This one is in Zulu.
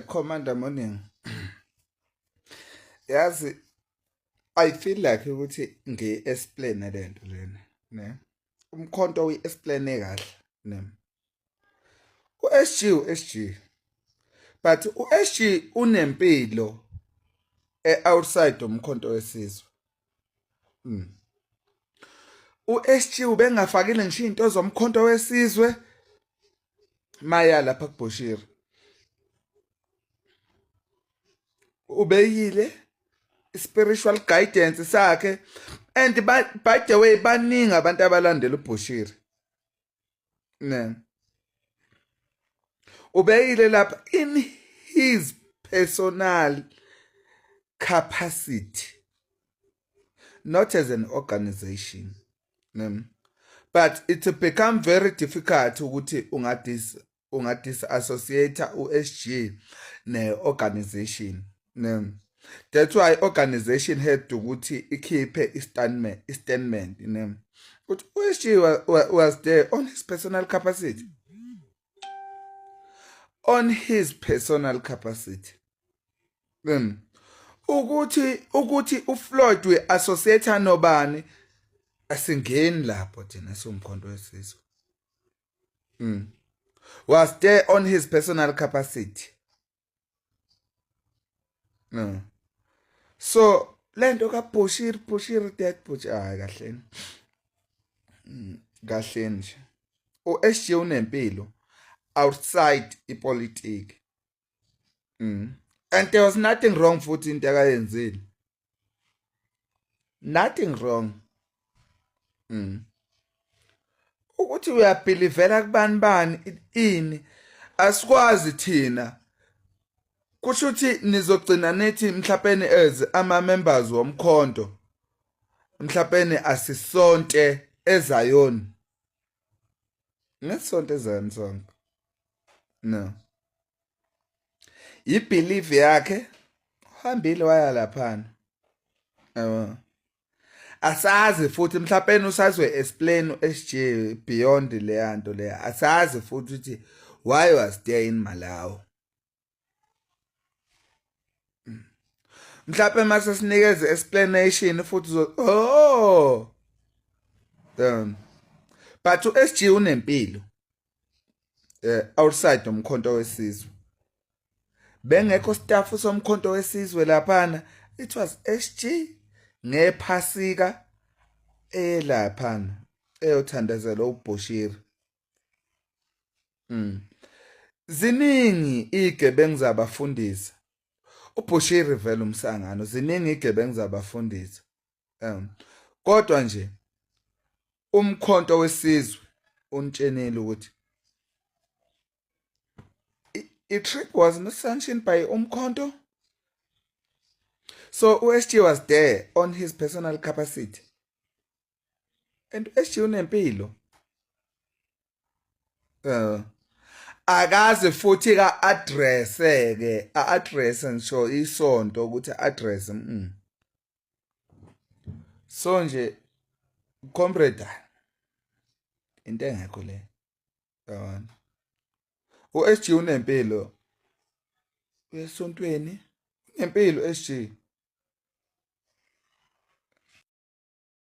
Commander Morning. Yazi I feel like ukuthi ngi-explain lento lena, ne? Umkhonto uyi-explain kahle, ne? U-SG u-SG. But u-SG unempilo outside umkhonto wesizwe. U-SG ubengafakile ngisho into zomkhonto wesizwe maya lapha kuBoshiri. Ubeyile spiritual guidance sakhe and by the way baningi abantu abalandela uBoshiri. Ne. Ubeyile lapha in his personal capacity, not as an organization. But it become very difficult ukuthi ungadis-associate u-SG ne-organization. That's why organization had ukuthi ikhiphe i-statement. But u-SG was there on his personal capacity. On his personal capacity. Ukuthi uFloyd we-associate nobani asingeni lapho thina somkhonto wesizwe. Was there on his personal capacity. No. So lento kaBoshiri dead kahle. Kahle nje. U-SG unempilo outside ipolitiki. And there was nothing wrong futhi into akayenzile. Nothing wrong. Ukuthi uyabelivela kubani ini asikwazi thina. Kusho ukuthi nizogcina nethi mhlawumbe as ama members womkhonto mhlawumbe asisonte eZion. Ngesonto eZion sonke. No. I-belief yakhe uhambile waya laphana. Asazi futhi mhlawumbe usazwe explain u-SG beyond le nto le. Asazi futhi ukuthi why was there in Malawi. Mhlawumbe mase sinikeze explanation futhi but u-SG unempilo outside umkhonto wesizwe. Bengekho staff somkhonto wesizwe laphana. It was SG ngephasika laphana eyothandazela uBoshiri. Ziningi igebengu zabafundisa. uBoshiri vele umsangano ziningi igebengu zabafundisa. Kodwa nje umkhonto wesizwe untshenile ukuthi i-trip was not sanctioned by umkhonto. So u-SG was there on his personal capacity. And u-SG unempilo. Akaze futhi ka-address-ke, a-address ngisho isonto ukuthi address. So nje comrade into engekho le. U-SG unempilo. Uyesontweni unempilo u-SG.